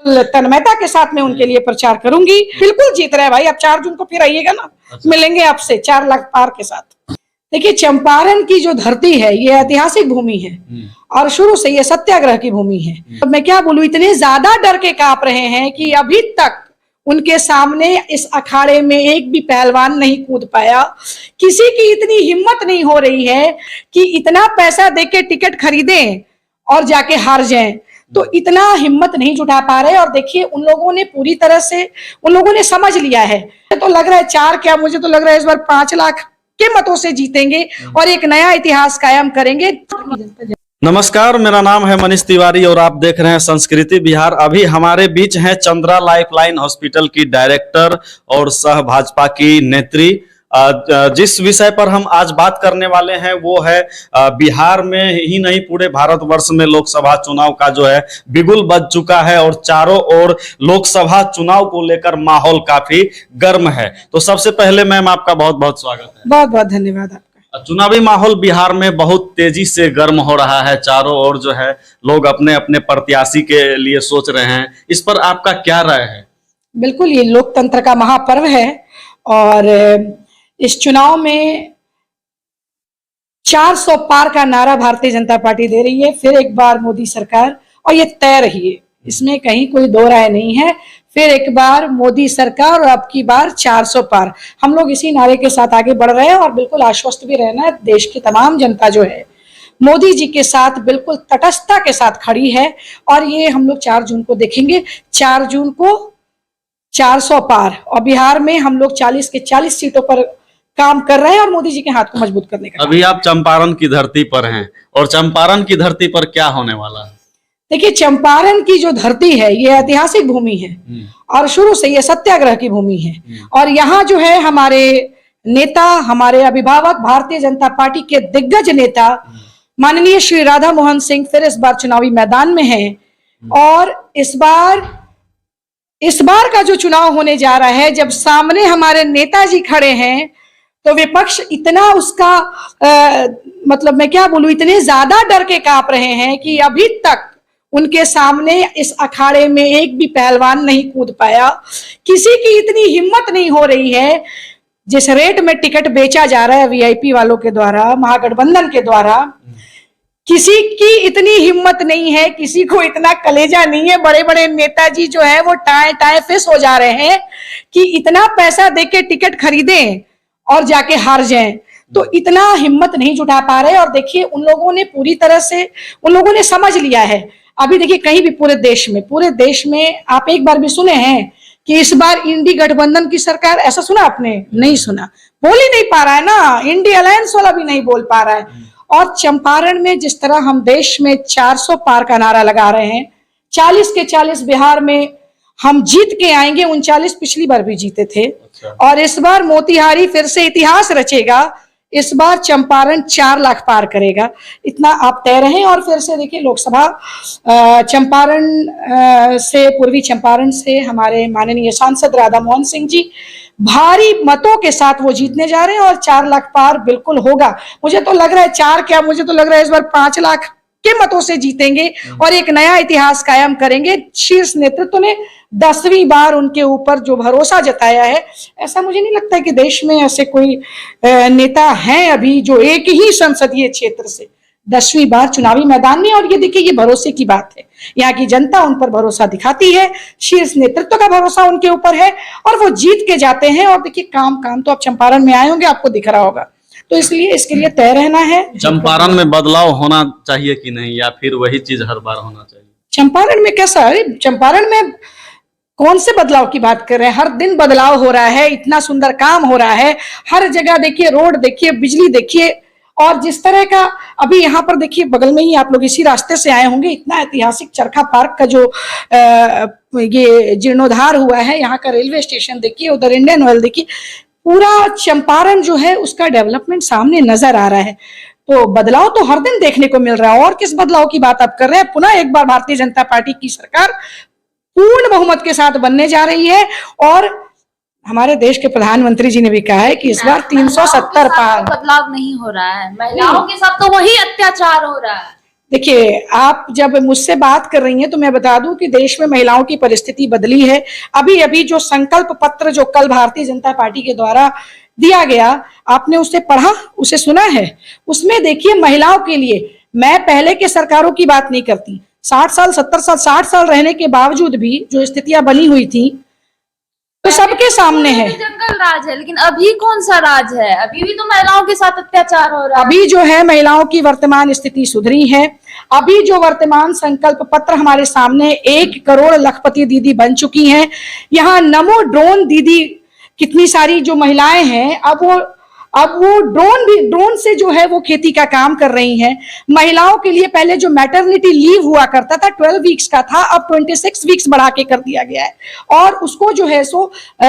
तन्मयता के साथ मैं उनके लिए प्रचार करूंगी। बिल्कुल जीत रहे भाई, अब 4 जून को फिर आइएगा ना। अच्छा। मिलेंगे आपसे 4 लाख पार के साथ। देखिए, चंपारण की जो धरती है ये ऐतिहासिक भूमि है और शुरू से ये सत्याग्रह की भूमि है। तो मैं क्या बोलूं, इतने ज्यादा डर के कांप रहे हैं कि अभी तक उनके सामने इस अखाड़े में एक भी पहलवान नहीं कूद पाया। किसी की इतनी हिम्मत नहीं हो रही है कि इतना पैसा देके टिकट खरीदें और जाके हार जाएं। तो इतना हिम्मत नहीं जुटा पा रहे। और देखिए, उन लोगों ने पूरी तरह से समझ लिया है। तो लग रहा है 4 क्या, मुझे तो लग रहा है इस बार 5 लाख के मतों से जीतेंगे और एक नया इतिहास कायम करेंगे। नमस्कार, मेरा नाम है मनीष तिवारी और आप देख रहे हैं संस्कृति बिहार। अभी हमारे बीच हैं चंद्रा लाइफलाइन हॉस्पिटल की डायरेक्टर और सह भाजपा की नेत्री। जिस विषय पर हम आज बात करने वाले हैं वो है बिहार में ही नहीं पूरे भारतवर्ष में लोकसभा चुनाव का जो है बिगुल बज चुका है और चारों ओर लोकसभा चुनाव को लेकर माहौल काफी गर्म है। तो सबसे पहले मैम, आपका बहुत बहुत स्वागत है। बहुत बहुत धन्यवाद आपका। चुनावी माहौल बिहार में बहुत तेजी से गर्म हो रहा है। चारों ओर जो है लोग अपने अपने प्रत्याशी के लिए सोच रहे हैं। इस पर आपका क्या राय है? बिल्कुल, ये लोकतंत्र का महापर्व है और इस चुनाव में 400 पार का नारा भारतीय जनता पार्टी दे रही है। फिर एक बार मोदी सरकार, और ये तय रही है, इसमें कहीं कोई दो राय नहीं है। फिर एक बार मोदी सरकार और अब की बार 400 पार। हम लोग इसी नारे के साथ आगे बढ़ रहे हैं और बिल्कुल आश्वस्त भी रहना है। देश की तमाम जनता जो है मोदी जी के साथ बिल्कुल तटस्थता के साथ खड़ी है और ये हम लोग 4 जून को देखेंगे। 4 जून को 400 पार और बिहार में हम लोग 40 के 40 सीटों पर काम कर रहे हैं और मोदी जी के हाथ को मजबूत करने का। अभी आप चंपारण की धरती पर हैं और चंपारण की धरती पर क्या होने वाला है? देखिए, चंपारण की जो धरती है ये ऐतिहासिक भूमि है और शुरू से ये सत्याग्रह की भूमि है। और यहाँ जो है हमारे नेता, हमारे अभिभावक, भारतीय जनता पार्टी के दिग्गज नेता माननीय श्री राधा मोहन सिंह फिर इस बार चुनावी मैदान में हैं। और इस बार का जो चुनाव होने जा रहा है, जब सामने हमारे नेताजी खड़े हैं तो विपक्ष इतना उसका मतलब मैं क्या बोलूं, इतने ज्यादा डर के कांप रहे हैं कि अभी तक उनके सामने इस अखाड़े में एक भी पहलवान नहीं कूद पाया। किसी की इतनी हिम्मत नहीं हो रही है। जिस रेट में टिकट बेचा जा रहा है वीआईपी वालों के द्वारा, महागठबंधन के द्वारा, किसी की इतनी हिम्मत नहीं है, किसी को इतना कलेजा नहीं है। बड़े बड़े नेताजी जो है वो टाए टाए फिस हो जा रहे हैं कि इतना पैसा देके टिकट खरीदें और जाके हार जाएं। तो इतना हिम्मत नहीं जुटा पा रहे। और देखिए, उन लोगों ने पूरी तरह से समझ लिया है। अभी देखिए, कहीं भी पूरे देश में आप एक बार भी सुने हैं कि इस बार इंडी गठबंधन की सरकार, ऐसा सुना आपने? नहीं सुना। बोल ही नहीं पा रहा है ना, इंडी अलायंस वाला भी नहीं बोल पा रहा है। और चंपारण में जिस तरह हम देश में 400 पार का नारा लगा रहे हैं, 40 के 40 बिहार में हम जीत के आएंगे। 39 पिछली बार भी जीते थे। अच्छा। और इस बार मोतिहारी फिर से इतिहास रचेगा। इस बार चंपारण 4 लाख पार करेगा, इतना आप तय रहें। और फिर से देखिए, लोकसभा चंपारण से, पूर्वी चंपारण से हमारे माननीय सांसद राधा मोहन सिंह जी भारी मतों के साथ वो जीतने जा रहे हैं और 4 लाख पार बिल्कुल होगा। मुझे तो लग रहा है 4 क्या, मुझे तो लग रहा है इस बार 5 लाख के मतों से जीतेंगे और एक नया इतिहास कायम करेंगे। शीर्ष नेतृत्व ने 10वीं बार उनके ऊपर जो भरोसा जताया है, ऐसा मुझे नहीं लगता है कि देश में ऐसे कोई नेता हैं अभी जो एक ही संसदीय क्षेत्र से 10वीं बार चुनावी मैदान में। और ये देखिए, ये भरोसे की बात है। यहाँ की जनता उन पर भरोसा दिखाती है, शीर्ष नेतृत्व का भरोसा उनके ऊपर है और वो जीत के जाते हैं। और देखिए, काम तो आप चंपारण में आए होंगे, आपको दिख रहा होगा। तो इसलिए इसके लिए तय रहना है। चंपारण में बदलाव होना चाहिए कि नहीं, या फिर वही चीज हर बार होना चाहिए? चंपारण में कैसा? अरे चंपारण में कौन से बदलाव की बात कर रहे हैं? हर दिन बदलाव हो रहा है, इतना सुंदर काम हो रहा है। हर जगह देखिए, रोड देखिए, बिजली देखिए। और जिस तरह का अभी यहाँ पर देखिए, बगल में ही आप लोग इसी रास्ते से आए होंगे, इतना ऐतिहासिक चरखा पार्क का जो ये जीर्णोद्धार हुआ है, यहाँ का रेलवे स्टेशन देखिए, उधर इंडियन ऑयल देखिए, पूरा चंपारण जो है उसका डेवलपमेंट सामने नजर आ रहा है। तो बदलाव तो हर दिन देखने को मिल रहा है। और किस बदलाव की बात आप कर रहे हैं? पुनः एक बार भारतीय जनता पार्टी की सरकार पूर्ण बहुमत के साथ बनने जा रही है। और हमारे देश के प्रधानमंत्री जी ने भी कहा है कि इस बार 370 पार। बदलाव नहीं हो रहा है, महिलाओं के साथ तो वही अत्याचार हो रहा है। देखिए, आप जब मुझसे बात कर रही हैं तो मैं बता दूं कि देश में महिलाओं की परिस्थिति बदली है। अभी अभी जो संकल्प पत्र जो कल भारतीय जनता पार्टी के द्वारा दिया गया, आपने उसे पढ़ा, उसे सुना है? उसमें देखिए महिलाओं के लिए, मैं पहले के सरकारों की बात नहीं करती, 60 साल 70 साल 60 साल रहने के बावजूद भी जो स्थितियां बनी हुई थी तो सबके सामने है। जंगल राज है, लेकिन अभी कौन सा राज है? अभी भी तो महिलाओं के साथ अत्याचार हो रहा है। अभी जो है महिलाओं की वर्तमान स्थिति सुधरी है। अभी जो वर्तमान संकल्प पत्र हमारे सामने 1 करोड़ लखपति दीदी बन चुकी हैं। यहाँ नमो ड्रोन दीदी कितनी सारी जो महिलाएं हैं, अब वो ड्रोन से जो है वो खेती का काम कर रही हैं। महिलाओं के लिए पहले जो मैटरनिटी लीव हुआ करता था 12 वीक्स का था, अब 26 वीक्स बढ़ा के कर दिया गया है और उसको जो है सो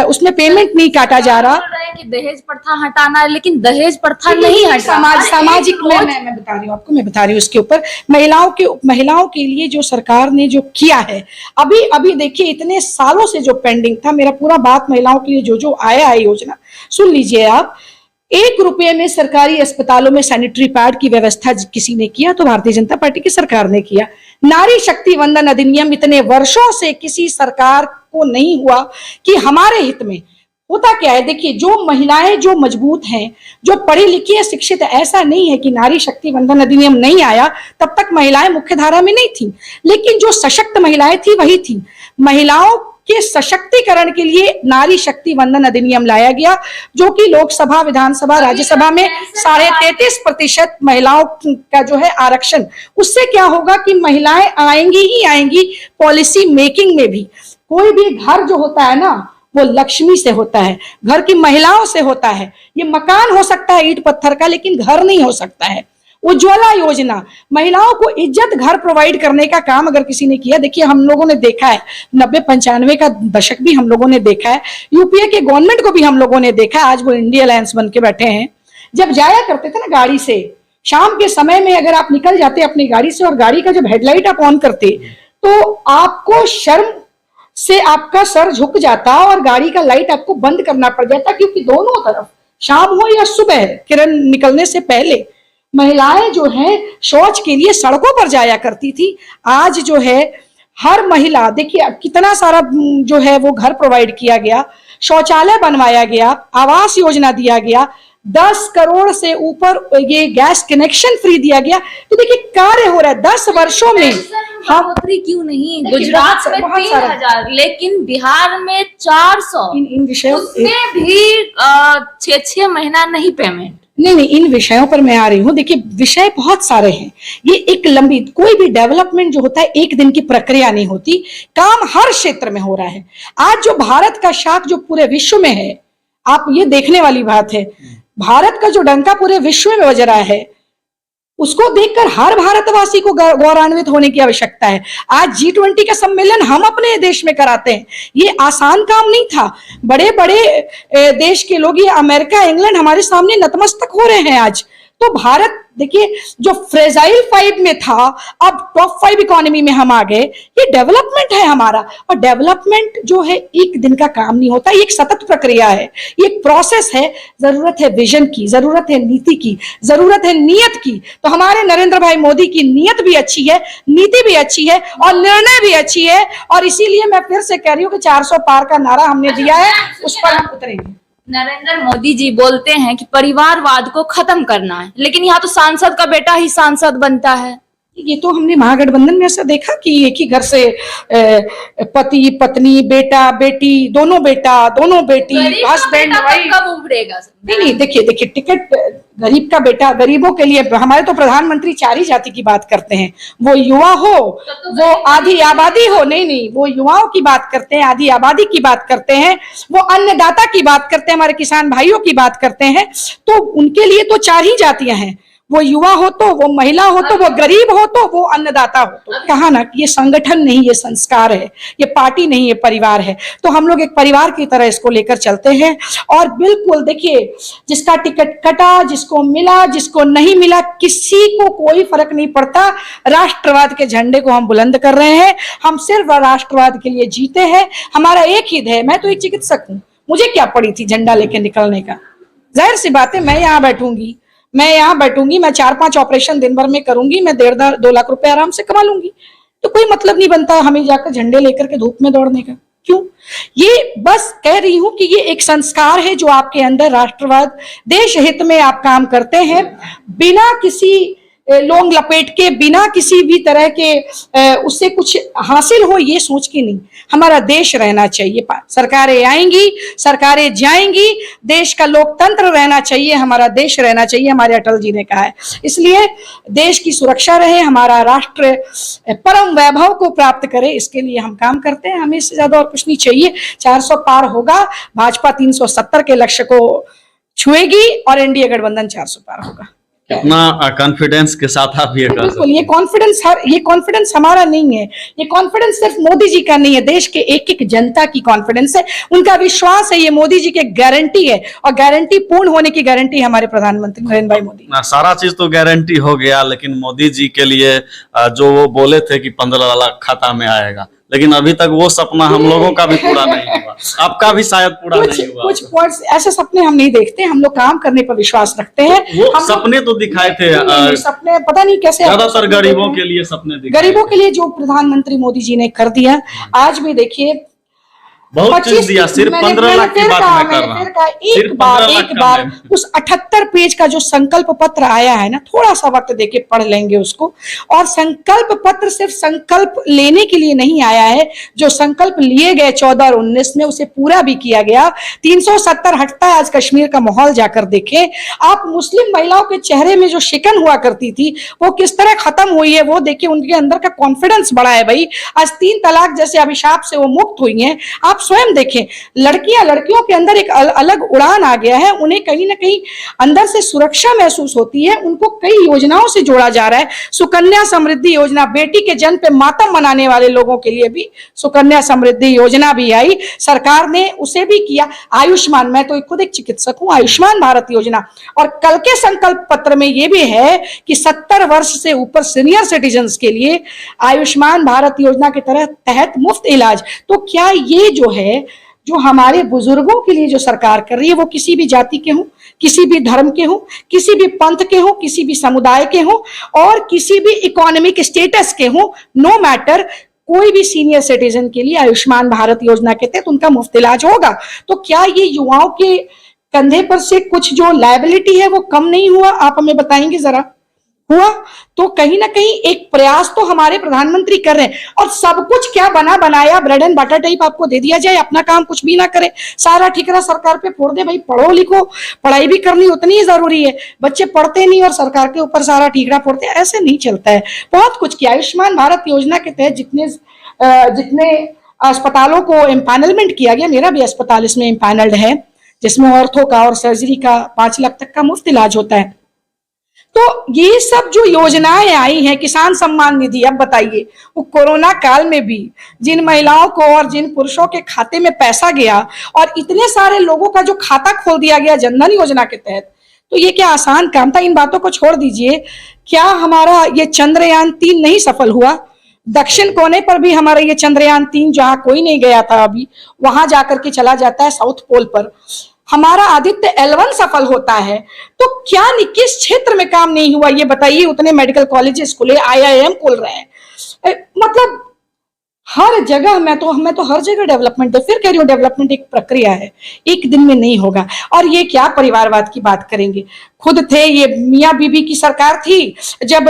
उसमें पेमेंट नहीं काटा जा रहा। कि दहेज प्रथा हटाना है, लेकिन दहेज प्रथा नहीं हटा। सामाजिक मैं बता रही हूँ आपको, मैं बता रही हूँ इसके ऊपर महिलाओं के लिए जो सरकार ने जो किया है, अभी देखिए इतने सालों से जो पेंडिंग था, मेरा पूरा बात महिलाओं के लिए जो आया है योजना, सुन लीजिए आप। 1 रुपये में सरकारी अस्पतालों में सैनिटरी पैड की व्यवस्था किसी ने किया तो भारतीय जनता पार्टी की सरकार ने किया। नारी शक्ति वंदन अधिनियम इतने वर्षों से किसी सरकार को नहीं हुआ कि हमारे हित में। होता क्या है, देखिए जो महिलाएं जो मजबूत हैं, जो पढ़ी लिखी है, शिक्षित है, ऐसा नहीं है कि नारी शक्ति वंदन अधिनियम नहीं आया तब तक महिलाएं मुख्य धारा में नहीं थी, लेकिन जो सशक्त महिलाएं थी वही थी। महिलाओं के सशक्तिकरण के लिए नारी शक्ति वंदन अधिनियम लाया गया, जो कि लोकसभा, विधानसभा, राज्यसभा में 33.5% महिलाओं का जो है आरक्षण। उससे क्या होगा कि महिलाएं आएंगी ही आएंगी पॉलिसी मेकिंग में भी। कोई भी घर जो होता है ना, वो लक्ष्मी से होता है, घर की महिलाओं से होता है। ये मकान हो सकता है ईंट पत्थर का, लेकिन घर नहीं हो सकता है। उज्ज्वला योजना, महिलाओं को इज्जत घर प्रोवाइड करने का काम अगर किसी ने किया, देखिए हम लोगों ने देखा है 90-95 का दशक भी हम लोगों ने देखा है, यूपीए के गवर्नमेंट को भी हम लोगों ने देखा है। आज वो इंडिया अलायंस बन के बैठे हैं। जब जाया करते थे ना गाड़ी से, शाम के समय में अगर आप निकल जाते अपनी गाड़ी से और गाड़ी का जब हेडलाइट आप ऑन करते तो आपको शर्म से आपका सर झुक जाता और गाड़ी का लाइट आपको बंद करना पड़ जाता, क्योंकि दोनों तरफ शाम हो या सुबह किरण निकलने से पहले महिलाएं जो है शौच के लिए सड़कों पर जाया करती थी। आज जो है हर महिला, देखिए कितना सारा जो है वो घर प्रोवाइड किया गया, शौचालय बनवाया गया, आवास योजना दिया गया, 10 करोड़ से ऊपर ये गैस कनेक्शन फ्री दिया गया। तो देखिए कार्य हो रहा है 10 वर्षों में। हम क्यों नहीं, गुजरात में 3000, लेकिन बिहार में 400। इन विषयों उसमें भी 6 महीना नहीं पेमेंट। नहीं, इन विषयों पर मैं आ रही हूँ। देखिए विषय बहुत सारे हैं। ये एक लंबी, कोई भी डेवलपमेंट जो होता है एक दिन की प्रक्रिया नहीं होती, काम हर क्षेत्र में हो रहा है। आज जो भारत का शाख जो पूरे विश्व में है, आप ये देखने वाली बात है, भारत का जो डंका पूरे विश्व में बज रहा है, उसको देखकर हर भारतवासी को गौरवान्वित होने की आवश्यकता है। आज G20 का सम्मेलन हम अपने देश में कराते हैं, ये आसान काम नहीं था। बड़े बड़े देश के लोग, ये अमेरिका, इंग्लैंड हमारे सामने नतमस्तक हो रहे हैं आज। तो भारत देखिए जो फ्रेजाइल 5 में था, अब टॉप 5 इकोनॉमी में हम आ गए। ये डेवलपमेंट है हमारा, और डेवलपमेंट जो है एक दिन का काम नहीं होता, ये एक सतत प्रक्रिया है, ये एक प्रोसेस है। जरूरत है विजन की, जरूरत है नीति की, जरूरत है नियत की। तो हमारे नरेंद्र भाई मोदी की नियत भी अच्छी है, नीति भी अच्छी है और निर्णय भी अच्छी है। और इसीलिए मैं फिर से कह रही हूँ कि 400 पार का नारा हमने दिया है, उस पर हम उतरेंगे। नरेंद्र मोदी जी बोलते हैं कि परिवारवाद को खत्म करना है, लेकिन यहाँ तो सांसद का बेटा ही सांसद बनता है। ये तो हमने महागठबंधन में ऐसा देखा कि एक ही घर से पति पत्नी, बेटा बेटी, दोनों बेटा दोनों बेटी, हस्बैंड वाइफ। कब उभरेगा? नहीं, देखिए टिकट गरीब का बेटा, गरीबों के लिए हमारे तो प्रधानमंत्री 4 ही जाति की बात करते हैं। वो युवा हो, वो आधी आबादी हो, नहीं, वो युवाओं की बात करते हैं, आधी आबादी की बात करते हैं, वो अन्नदाता की बात करते हैं, हमारे किसान भाइयों की बात करते हैं। तो उनके लिए तो 4 ही जातियां हैं, वो युवा हो तो, वो महिला हो तो, वो गरीब हो तो, वो अन्नदाता हो तो। कहा ना कि ये संगठन नहीं, ये संस्कार है, ये पार्टी नहीं, ये परिवार है। तो हम लोग एक परिवार की तरह इसको लेकर चलते हैं। और बिल्कुल देखिए, जिसका टिकट कटा, जिसको मिला, जिसको नहीं मिला, किसी को कोई फर्क नहीं पड़ता। राष्ट्रवाद के झंडे को हम बुलंद कर रहे हैं, हम सिर्फ राष्ट्रवाद के लिए जीते हैं। हमारा एक ही है, मैं तो एक चिकित्सक हूँ, मुझे क्या पड़ी थी झंडा लेके निकलने का। जाहिर सी बात है मैं यहाँ बैठूंगी, मैं यहाँ बैठूंगी, मैं 4-5 ऑपरेशन दिन भर में करूंगी, मैं 1.5-2 लाख रुपए आराम से कमा लूंगी। तो कोई मतलब नहीं बनता हमें जाकर झंडे लेकर के धूप में दौड़ने का। क्यों? ये बस कह रही हूं कि ये एक संस्कार है जो आपके अंदर, राष्ट्रवाद, देश हित में आप काम करते हैं, बिना किसी लोंग लपेट के, बिना किसी भी तरह के उससे कुछ हासिल हो ये सोच के नहीं। हमारा देश रहना चाहिए, सरकारें आएंगी, सरकारें जाएंगी, देश का लोकतंत्र रहना चाहिए, हमारा देश रहना चाहिए, हमारे अटल जी ने कहा है। इसलिए देश की सुरक्षा रहे, हमारा राष्ट्र परम वैभव को प्राप्त करे, इसके लिए हम काम करते हैं। हमें इससे ज्यादा और कुछ नहीं चाहिए। 400 पार होगा, भाजपा 370 के लक्ष्य को छुएगी और एनडीए गठबंधन 400 पार होगा। कितना कॉन्फिडेंस के साथ आप ये कर सकते हैं? ये कॉन्फिडेंस हमारा नहीं है, ये कॉन्फिडेंस सिर्फ मोदी जी का नहीं है, देश के एक एक जनता की कॉन्फिडेंस है, उनका विश्वास है, ये मोदी जी की गारंटी है, और गारंटी पूर्ण होने की गारंटी हमारे प्रधानमंत्री नरेंद्र भाई मोदी। सारा चीज तो गारंटी हो गया, लेकिन मोदी जी के लिए जो वो बोले थे कि 15 लाख खाता में आएगा, लेकिन अभी तक वो सपना हम लोगों का भी पूरा नहीं हुआ, आपका भी शायद पूरा नहीं हुआ। कुछ पॉइंट्स ऐसे सपने हम नहीं देखते, हम लोग काम करने पर विश्वास रखते हैं। वो सपने तो दिखाए थे, सपने पता नहीं कैसे, ज्यादातर गरीबों के लिए सपने दिखाए, गरीबों के लिए जो प्रधानमंत्री मोदी जी ने कर दिया। आज भी देखिए बहुत चीज दिया, सिर्फ 15 लाख की बात मैं कर रहा हूँ। एक बार उस 78 पेज का जो संकल्प पत्र आया है ना, थोड़ा सा वक्त देके पढ़ लेंगे उसको। और संकल्प पत्र सिर्फ संकल्प लेने के लिए नहीं आया है, जो संकल्प लिए गए 14 और 19 में उसे पूरा भी किया गया। 370 हटता है आज कश्मीर का माहौल, जाकर देखें आप। मुस्लिम महिलाओं के चेहरे में जो शिकन हुआ करती थी वो किस तरह खत्म हुई है, वो देखिए, उनके अंदर का कॉन्फिडेंस बढ़ा है भाई। आज 3 तलाक जैसे अभिशाप से वो मुक्त हुई हैं। आप स्वयं देखें, लड़कियों के अंदर एक अलग उड़ान आ गया है, उन्हें कहीं ना कहीं अंदर से सुरक्षा महसूस होती है, उनको कई योजनाओं से जोड़ा जा रहा है। सुकन्या समृद्धि योजना, बेटी के जन्म पे मातम मनाने वाले लोगों के लिए भी सुकन्या समृद्धि योजना भी आई, सरकार ने उसे भी किया। आयुष्मान, मैं तो खुद एक चिकित्सक हूं, आयुष्मान भारत योजना। और कल के संकल्प पत्र में यह भी है कि 70 वर्ष से ऊपर सीनियर सिटीजन के लिए आयुष्मान भारत योजना के तहत मुफ्त इलाज। तो क्या ये जो है, जो हमारे बुजुर्गों के लिए जो सरकार कर रही है, वो किसी भी जाति के हों, किसी भी धर्म के हों, किसी भी पंथ के हों, किसी भी समुदाय के हों, और किसी भी इकोनॉमिक स्टेटस के हों, नो मैटर, कोई भी सीनियर सिटीजन के लिए आयुष्मान भारत योजना के तहत उनका मुफ्त इलाज होगा। तो क्या ये युवाओं के कंधे पर से कुछ जो लायबिलिटी है वो कम नहीं हुआ? आप हमें बताएंगे जरा। हुआ? तो कहीं ना कहीं एक प्रयास तो हमारे प्रधानमंत्री कर रहे हैं। और सब कुछ क्या बना बनाया ब्रेड एंड बटर टाइप आपको दे दिया जाए, अपना काम कुछ भी ना करे, सारा ठिकरा सरकार पे फोड़ दे। भाई पढ़ो लिखो, पढ़ाई भी करनी उतनी ही जरूरी है। बच्चे पढ़ते नहीं और सरकार के ऊपर सारा ठिकरा फोड़ते, ऐसे नहीं चलता है। बहुत कुछ किया। आयुष्मान भारत योजना के तहत जितने अस्पतालों को एम्पैनलमेंट किया गया, मेरा भी अस्पताल इसमें एम्पैनल्ड है, जिसमें ऑर्थो का और सर्जरी का 5 लाख तक का मुफ्त इलाज होता है। तो ये सब जो योजनाएं आई हैं, किसान सम्मान निधि, अब बताइए, वो कोरोना काल में भी जिन महिलाओं को और जिन पुरुषों के खाते में पैसा गया, और इतने सारे लोगों का जो खाता खोल दिया गया जनधन योजना के तहत, तो ये क्या आसान काम था? इन बातों को छोड़ दीजिए, क्या हमारा ये चंद्रयान 3 नहीं सफल हुआ? दक्षिण कोने पर भी हमारा ये चंद्रयान 3, जहां कोई नहीं गया था अभी, वहां जाकर के चला जाता है साउथ पोल पर। हमारा आदित्य L1 सफल होता है। तो क्या किस क्षेत्र में काम नहीं हुआ ये बताइए? उतने मेडिकल कॉलेजेस खुले, IIM खोल रहे हैं, मतलब हर जगह। मैं तो हर जगह डेवलपमेंट, फिर कह रही हूँ डेवलपमेंट एक प्रक्रिया है, एक दिन में नहीं होगा। और ये क्या परिवारवाद की बात करेंगे? खुद थे, ये मियाँ बीबी की सरकार थी, जब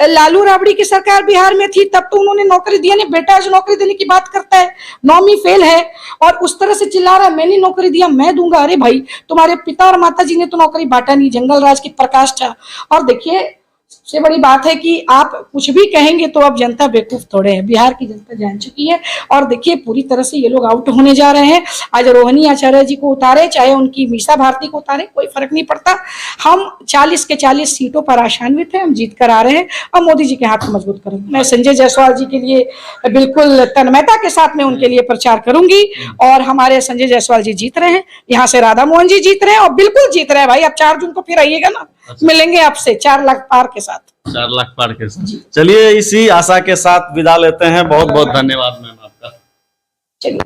लालू राबड़ी की सरकार बिहार में थी तब तो उन्होंने नौकरी दिया नहीं। बेटा आज नौकरी देने की बात करता है, 9वीं फेल है और उस तरह से चिल्ला रहा है मैंने नौकरी दिया, मैं दूंगा। अरे भाई, तुम्हारे पिता और माता जी ने तो नौकरी बांटा नहीं, जंगल राज की प्रकाश था। और देखिए, सबसे बड़ी बात है कि आप कुछ भी कहेंगे तो अब जनता बेवकूफ थोड़े है, बिहार की जनता जान चुकी है। और देखिए, पूरी तरह से ये लोग आउट होने जा रहे हैं। आज रोहिणी आचार्य जी को उतारे, चाहे उनकी मीसा भारती को उतारे, कोई फर्क नहीं पड़ता। हम 40 के 40 सीटों पर आशान्वित हैं, हम जीत कर आ रहे हैं और मोदी जी के हाथ को मजबूत करेंगे। मैं संजय जायसवाल जी के लिए बिल्कुल तन्मयता के साथ में उनके लिए प्रचार करूंगी। और हमारे संजय जायसवाल जी जीत रहे हैं, यहाँ से राधा मोहन जी जीत रहे हैं, और बिल्कुल जीत रहे हैं भाई। अब 4 जून को फिर आइएगा ना, मिलेंगे आपसे 4 लाख पार के साथ। 4 लाख पार के साथ। चलिए, इसी आशा के साथ विदा लेते हैं। बहुत बहुत धन्यवाद मैम आपका। चलिए।